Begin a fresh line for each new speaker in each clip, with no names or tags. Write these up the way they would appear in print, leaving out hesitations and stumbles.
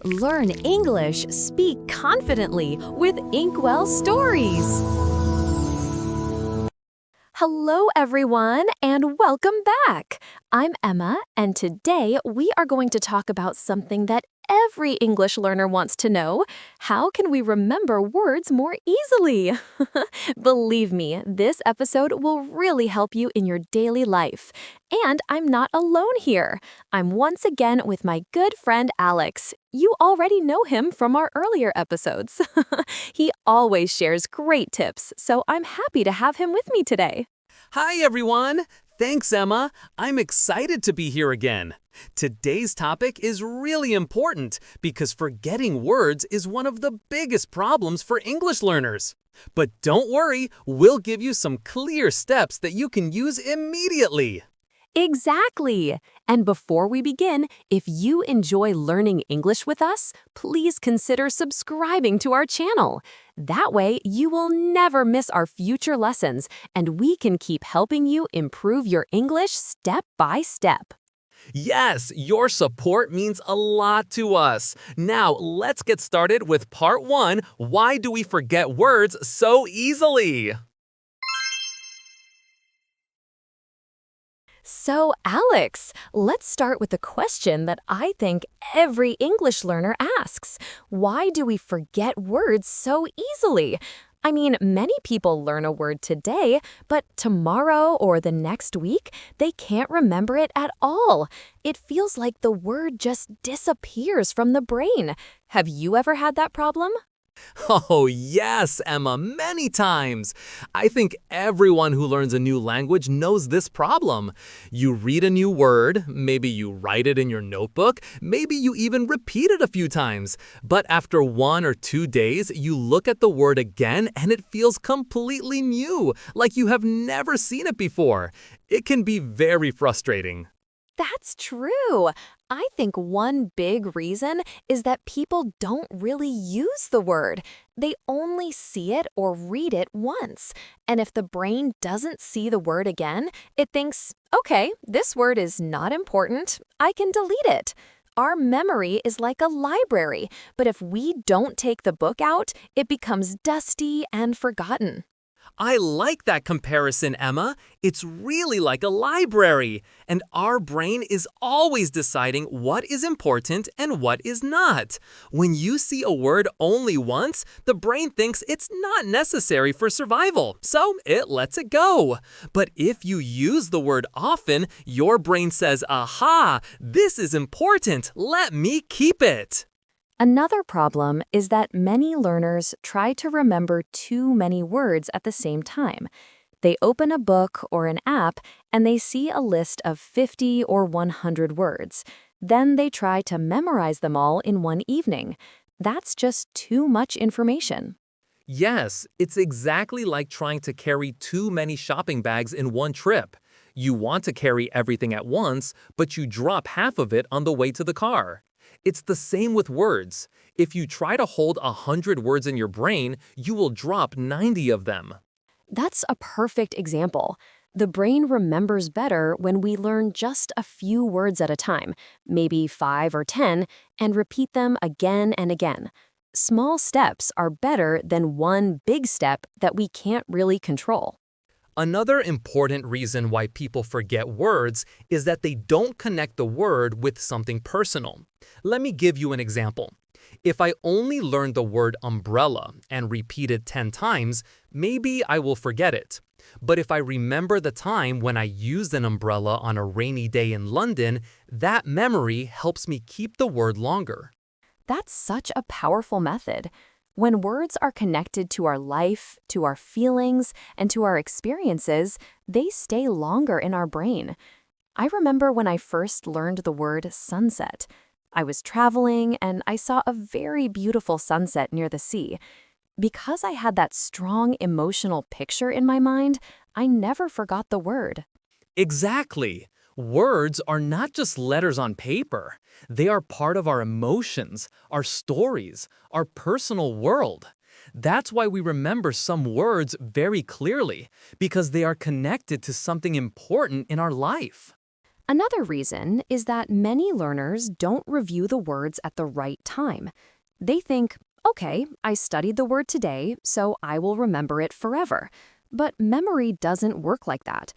Learn English, speak confidently with Inkwell Stories. Hello, everyone, and welcome back. I'm Emma, and today we are going to talk about something that every English learner wants to know. How can we remember words more easily? Believe me, this episode will really help you in your daily life. And I'm not alone here. I'm once again with my good friend Alex. You already know him from our earlier episodes. He always shares great tips, so I'm happy to have him with me today.
Hi, everyone. Thanks, Emma. I'm excited to be here again. Today's topic is really important because forgetting words is one of the biggest problems for English learners. But don't worry, we'll give you some clear steps that you can use immediately.
Exactly! And before we begin, if you enjoy learning English with us, please consider subscribing to our channel. That way, you will never miss our future lessons, and we can keep helping you improve your English step by step.
Yes, your support means a lot to us. Now, let's get started with part 1. Why do we forget words so easily?
So, Alex, let's start with a question that I think every English learner asks. Why do we forget words so easily? I mean, many people learn a word today, but tomorrow or the next week, they can't remember it at all. It feels like the word just disappears from the brain. Have you ever had that problem?
Oh, yes, Emma, many times. I think everyone who learns a new language knows this problem. You read a new word, maybe you write it in your notebook, maybe you even repeat it a few times. But after 1 or 2 days, you look at the word again and it feels completely new, like you have never seen it before. It can be very frustrating.
That's true. I think one big reason is that people don't really use the word. They only see it or read it once. And if the brain doesn't see the word again, it thinks, okay, this word is not important. I can delete it. Our memory is like a library, but if we don't take the book out, it becomes dusty and forgotten.
I like that comparison, Emma. It's really like a library, and our brain is always deciding what is important and what is not. When you see a word only once, the brain thinks it's not necessary for survival, so it lets it go. But if you use the word often, your brain says, aha, this is important, let me keep it.
Another problem is that many learners try to remember too many words at the same time. They open a book or an app and they see a list of 50 or 100 words. Then they try to memorize them all in one evening. That's just too much information.
Yes, it's exactly like trying to carry too many shopping bags in one trip. You want to carry everything at once, but you drop half of it on the way to the car. It's the same with words. If you try to hold 100 words in your brain, you will drop 90 of them.
That's a perfect example. The brain remembers better when we learn just a few words at a time, maybe 5 or 10, and repeat them again and again. Small steps are better than one big step that we can't really control.
Another important reason why people forget words is that they don't connect the word with something personal. Let me give you an example. If I only learn the word umbrella and repeat it 10 times, maybe I will forget it. But if I remember the time when I used an umbrella on a rainy day in London, that memory helps me keep the word longer.
That's such a powerful method. When words are connected to our life, to our feelings, and to our experiences, they stay longer in our brain. I remember when I first learned the word sunset. I was traveling and I saw a very beautiful sunset near the sea. Because I had that strong emotional picture in my mind, I never forgot the word.
Exactly. Words are not just letters on paper. They are part of our emotions, our stories, our personal world. That's why we remember some words very clearly, because they are connected to something important in our life.
Another reason is that many learners don't review the words at the right time. They think, okay, I studied the word today, so I will remember it forever. But memory doesn't work like that.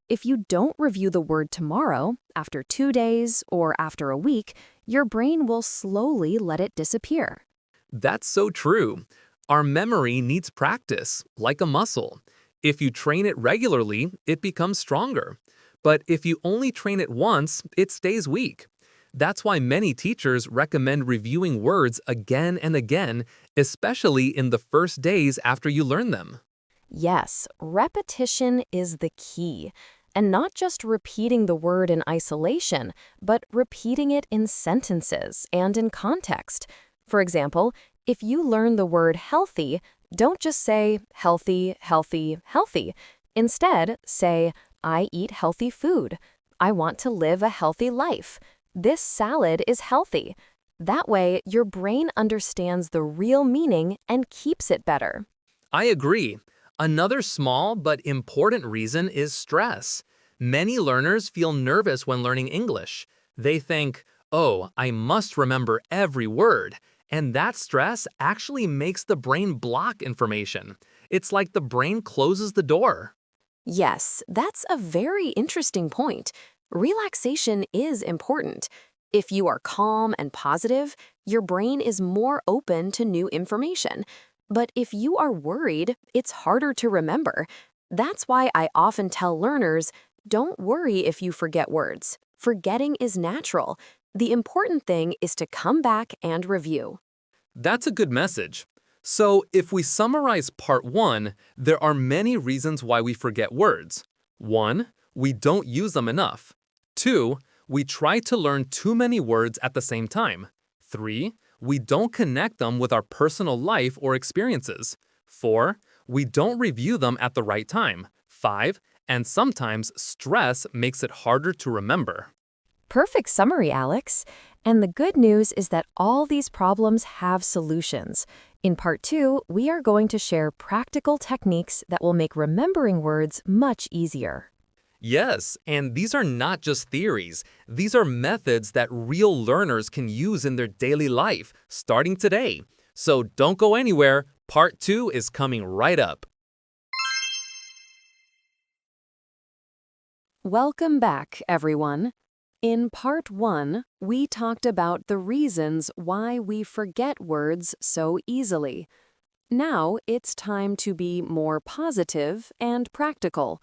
If you don't review the word tomorrow, after 2 days, or after a week, your brain will slowly let it disappear.
That's so true. Our memory needs practice, like a muscle. If you train it regularly, it becomes stronger. But if you only train it once, it stays weak. That's why many teachers recommend reviewing words again and again, especially in the first days after you learn them.
Yes, repetition is the key. And not just repeating the word in isolation, but repeating it in sentences and in context. For example, if you learn the word healthy, don't just say healthy, healthy, healthy. Instead, say, I eat healthy food. I want to live a healthy life. This salad is healthy. That way, your brain understands the real meaning and keeps it better.
I agree. Another small but important reason is stress. Many learners feel nervous when learning English. They think, oh, I must remember every word. And that stress actually makes the brain block information. It's like the brain closes the door.
Yes, that's a very interesting point. Relaxation is important. If you are calm and positive, your brain is more open to new information. But if you are worried, it's harder to remember. That's why I often tell learners, don't worry if you forget words. Forgetting is natural. The important thing is to come back and review.
That's a good message. So, if we summarize part 1, there are many reasons why we forget words. 1. We don't use them enough. 2. We try to learn too many words at the same time. 3. We don't connect them with our personal life or experiences. 4. We don't review them at the right time. 5. And sometimes stress makes it harder to remember.
Perfect summary, Alex. And the good news is that all these problems have solutions. In part 2, we are going to share practical techniques that will make remembering words much easier.
Yes, and these are not just theories. These are methods that real learners can use in their daily life, starting today. So don't go anywhere. Part 2 is coming right up.
Welcome back, everyone. In part 1, we talked about the reasons why we forget words so easily. Now it's time to be more positive and practical.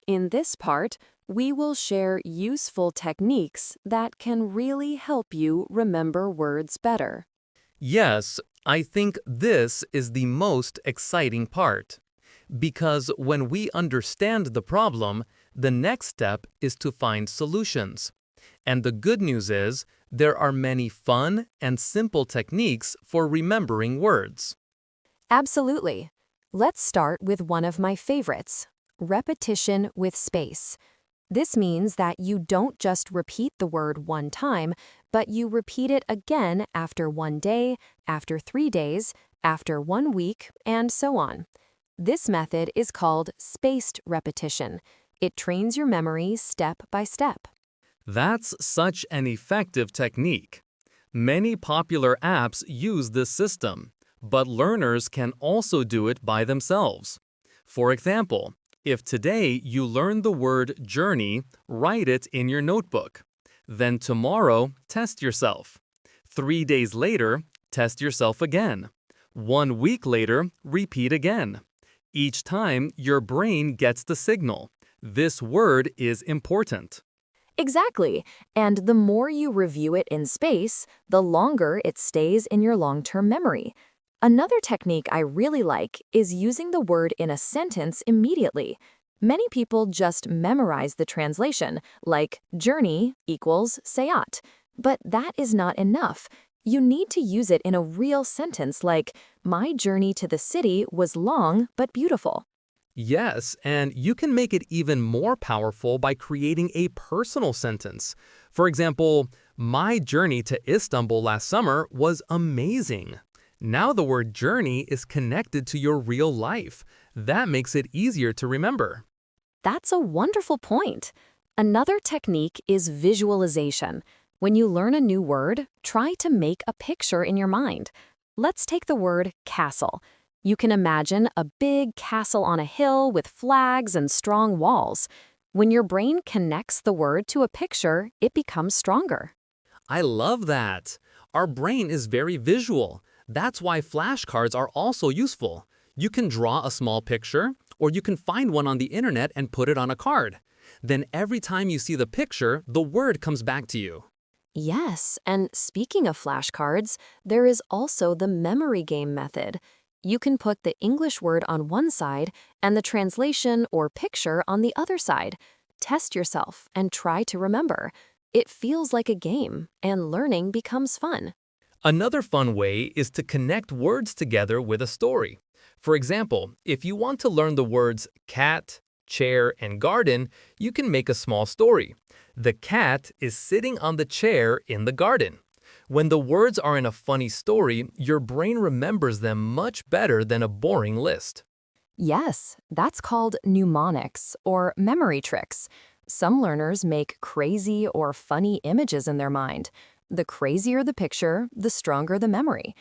In this part, we will share useful techniques that can really help you remember words better.
Yes, I think this is the most exciting part. Because when we understand the problem, the next step is to find solutions. And the good news is, there are many fun and simple techniques for remembering words.
Absolutely. Let's start with one of my favorites, repetition with space. This means that you don't just repeat the word one time, but you repeat it again after 1 day, after 3 days, after 1 week, and so on. This method is called spaced repetition. It trains your memory step by step.
That's such an effective technique. Many popular apps use this system, but learners can also do it by themselves. For example, if today you learn the word journey, write it in your notebook. Then tomorrow, test yourself. 3 days later, test yourself again. 1 week later, repeat again. Each time, your brain gets the signal. This word is important.
Exactly. And the more you review it in space, the longer it stays in your long-term memory. Another technique I really like is using the word in a sentence immediately. Many people just memorize the translation, like journey equals sayat. But that is not enough. You need to use it in a real sentence like, my journey to the city was long but beautiful.
Yes, and you can make it even more powerful by creating a personal sentence. For example, my journey to Istanbul last summer was amazing. Now the word journey is connected to your real life. That makes it easier to remember.
That's a wonderful point. Another technique is visualization. When you learn a new word, try to make a picture in your mind. Let's take the word castle. You can imagine a big castle on a hill with flags and strong walls. When your brain connects the word to a picture, it becomes stronger.
I love that. Our brain is very visual. That's why flashcards are also useful. You can draw a small picture, or you can find one on the internet and put it on a card. Then every time you see the picture, the word comes back to you.
Yes, and speaking of flashcards, there is also the memory game method. You can put the English word on one side and the translation or picture on the other side. Test yourself and try to remember. It feels like a game, and learning becomes fun.
Another fun way is to connect words together with a story. For example, if you want to learn the words cat, chair, and garden, you can make a small story. The cat is sitting on the chair in the garden. When the words are in a funny story, your brain remembers them much better than a boring list.
Yes, that's called mnemonics or memory tricks. Some learners make crazy or funny images in their mind. The crazier the picture, the stronger the memory.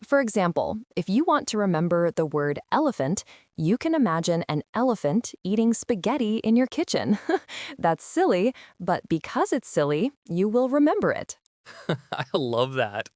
For example, if you want to remember the word elephant, you can imagine an elephant eating spaghetti in your kitchen. That's silly, but because it's silly, you will remember it.
I love that.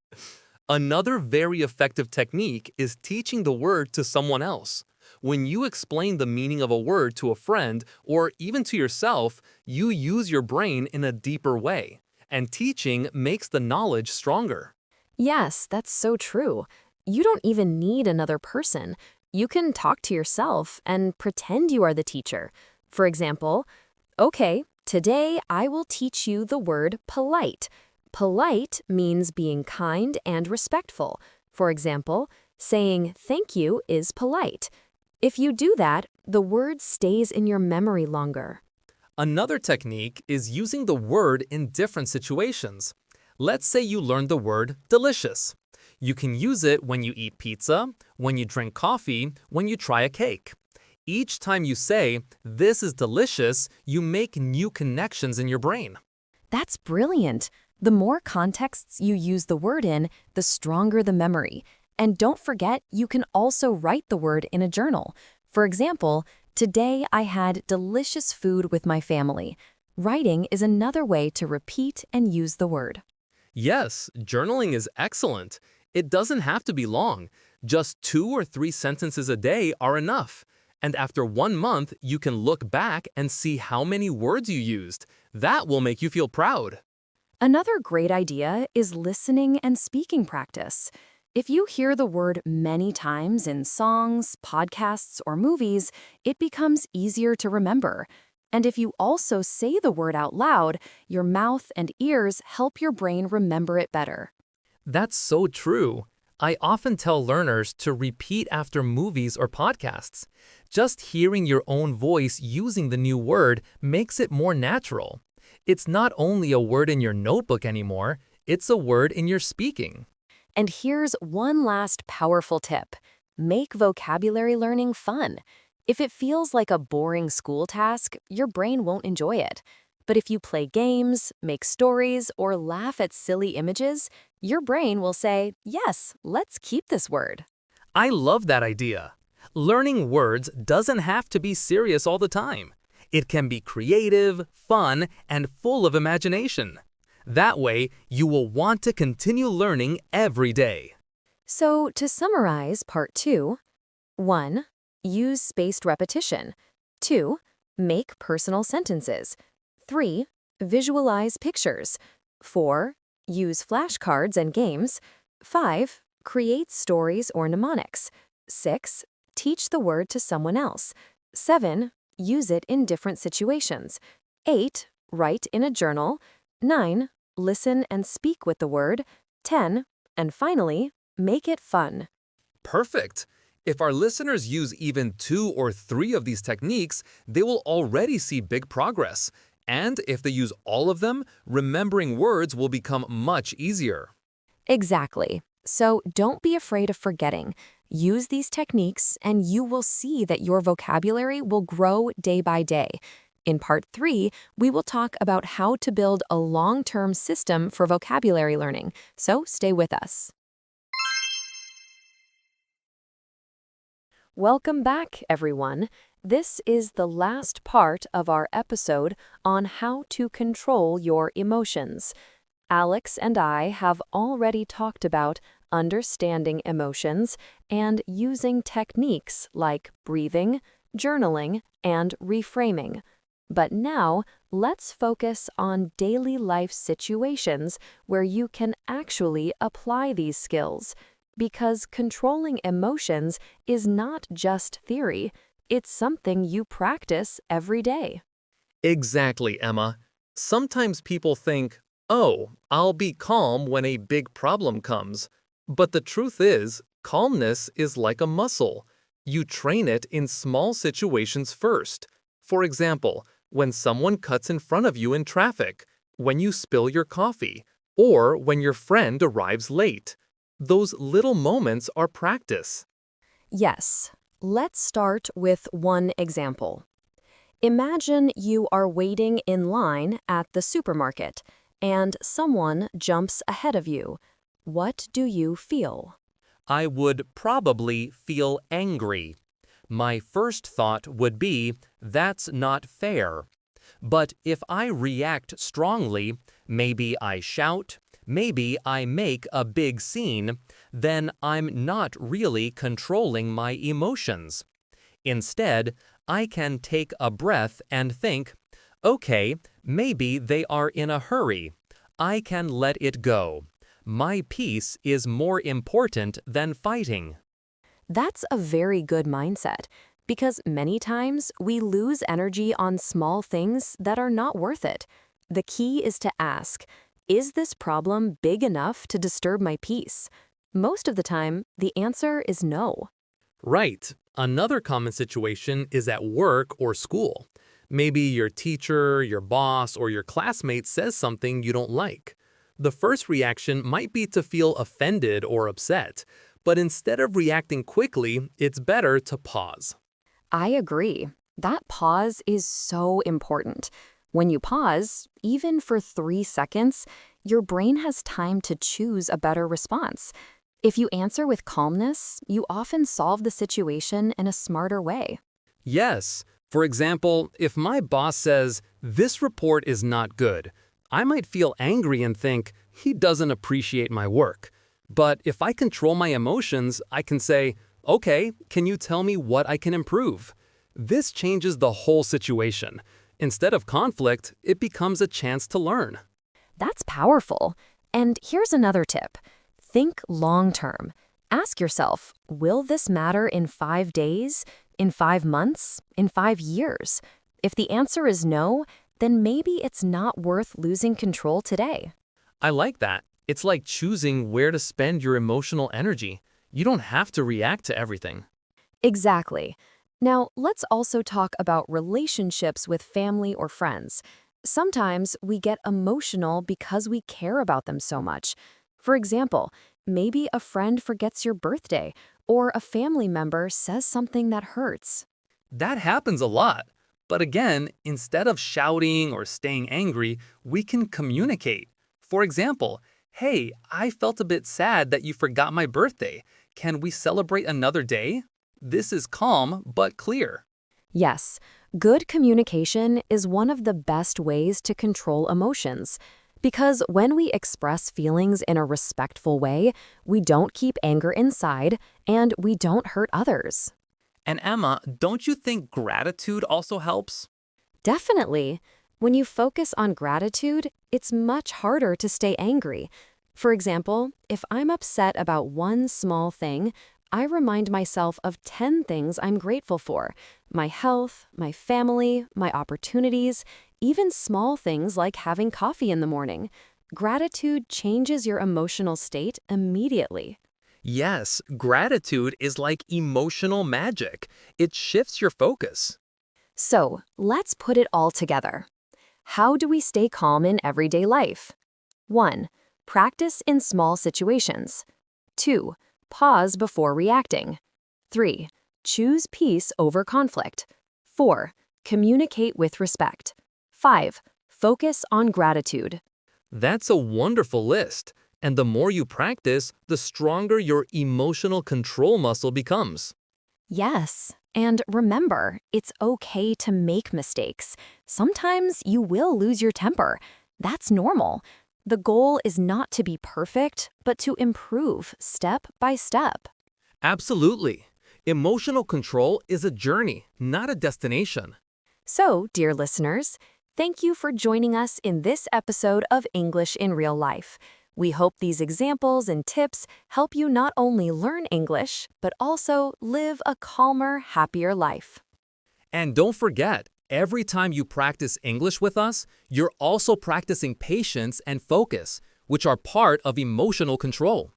Another very effective technique is teaching the word to someone else. When you explain the meaning of a word to a friend or even to yourself, you use your brain in a deeper way, and teaching makes the knowledge stronger.
Yes, that's so true. You don't even need another person. You can talk to yourself and pretend you are the teacher. For example, okay, today I will teach you the word polite. Polite means being kind and respectful. For example, saying thank you is polite. If you do that, the word stays in your memory longer.
Another technique is using the word in different situations. Let's say you learned the word delicious. You can use it when you eat pizza, when you drink coffee, when you try a cake. Each time you say, "This is delicious," you make new connections in your brain.
That's brilliant. The more contexts you use the word in, the stronger the memory. And don't forget, you can also write the word in a journal. For example, today I had delicious food with my family. Writing is another way to repeat and use the word.
Yes, journaling is excellent. It doesn't have to be long. Just 2 or 3 sentences a day are enough. And after 1 month, you can look back and see how many words you used. That will make you feel proud.
Another great idea is listening and speaking practice. If you hear the word many times in songs, podcasts, or movies, it becomes easier to remember. And if you also say the word out loud, your mouth and ears help your brain remember it better.
That's so true. I often tell learners to repeat after movies or podcasts. Just hearing your own voice using the new word makes it more natural. It's not only a word in your notebook anymore, it's a word in your speaking.
And here's one last powerful tip. Make vocabulary learning fun. If it feels like a boring school task, your brain won't enjoy it. But if you play games, make stories, or laugh at silly images, your brain will say, yes, let's keep this word.
I love that idea. Learning words doesn't have to be serious all the time. It can be creative, fun, and full of imagination. That way, you will want to continue learning every day.
So to summarize part 2, 1. Use spaced repetition. 2. Make personal sentences. 3. Visualize pictures. 4. Use flashcards and games. 5. Create stories or mnemonics. 6. Teach the word to someone else. 7. Use it in different situations. 8. Write in a journal. 9. Listen and speak with the word. 10. And finally, make it fun.
Perfect! If our listeners use even 2 or 3 of these techniques, they will already see big progress. And if they use all of them, remembering words will become much easier.
Exactly. So don't be afraid of forgetting. Use these techniques and you will see that your vocabulary will grow day by day. In part 3, we will talk about how to build a long-term system for vocabulary learning, so stay with us. Welcome back, everyone. This is the last part of our episode on how to control your emotions. Alex and I have already talked about understanding emotions and using techniques like breathing, journaling, and reframing. But now, let's focus on daily life situations where you can actually apply these skills. Because controlling emotions is not just theory, it's something you practice every day.
Exactly, Emma. Sometimes people think, oh, I'll be calm when a big problem comes. But the truth is, calmness is like a muscle. You train it in small situations first. For example, when someone cuts in front of you in traffic, when you spill your coffee, or when your friend arrives late. Those little moments are practice.
Yes, let's start with one example. Imagine you are waiting in line at the supermarket and someone jumps ahead of you. What do you feel?
I would probably feel angry. My first thought would be, that's not fair. But if I react strongly, maybe I shout, maybe I make a big scene, then I'm not really controlling my emotions. Instead, I can take a breath and think, okay, maybe they are in a hurry. I can let it go. My peace is more important than fighting.
That's a very good mindset because many times we lose energy on small things that are not worth it. The key is to ask, is this problem big enough to disturb my peace? Most of the time, the answer is no.
Right. Another common situation is at work or school. Maybe your teacher, your boss, or your classmate says something you don't like. The first reaction might be to feel offended or upset, but instead of reacting quickly, it's better to pause.
I agree. That pause is so important. When you pause, even for 3 seconds, your brain has time to choose a better response. If you answer with calmness, you often solve the situation in a smarter way.
Yes, for example, if my boss says, this report is not good, I might feel angry and think, he doesn't appreciate my work. But if I control my emotions, I can say, okay, can you tell me what I can improve? This changes the whole situation. Instead of conflict, it becomes a chance to learn.
That's powerful. And here's another tip. Think long term. Ask yourself, will this matter in 5 days, in 5 months, in 5 years? If the answer is no, then maybe it's not worth losing control today.
I like that. It's like choosing where to spend your emotional energy. You don't have to react to everything.
Exactly. Now, let's also talk about relationships with family or friends. Sometimes we get emotional because we care about them so much. For example, maybe a friend forgets your birthday, or a family member says something that hurts.
That happens a lot. But again, instead of shouting or staying angry, we can communicate. For example, hey, I felt a bit sad that you forgot my birthday. Can we celebrate another day? This is calm but clear.
Yes, good communication is one of the best ways to control emotions. Because when we express feelings in a respectful way, we don't keep anger inside and we don't hurt others.
And Emma, don't you think gratitude also helps?
Definitely. When you focus on gratitude, it's much harder to stay angry. For example, if I'm upset about one small thing, I remind myself of 10 things I'm grateful for: my health, my family, my opportunities, even small things like having coffee in the morning. Gratitude changes your emotional state immediately.
Yes, gratitude is like emotional magic. It shifts your focus.
So, let's put it all together. How do we stay calm in everyday life? 1. Practice in small situations. 2. Pause before reacting. 3. Choose peace over conflict. 4. Communicate with respect. 5. Focus on gratitude.
That's a wonderful list. And the more you practice, the stronger your emotional control muscle becomes.
Yes, and remember, it's okay to make mistakes. Sometimes you will lose your temper. That's normal. The goal is not to be perfect, but to improve step by step.
Absolutely. Emotional control is a journey, not a destination.
So, dear listeners, thank you for joining us in this episode of English in Real Life. We hope these examples and tips help you not only learn English, but also live a calmer, happier life.
And don't forget, every time you practice English with us, you're also practicing patience and focus, which are part of emotional control.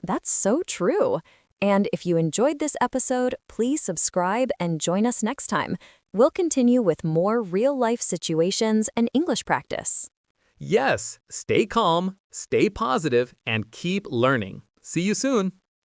That's so true. And if you enjoyed this episode, please subscribe and join us next time. We'll continue with more real-life situations and English practice.
Yes, stay calm, stay positive, and keep learning. See you soon.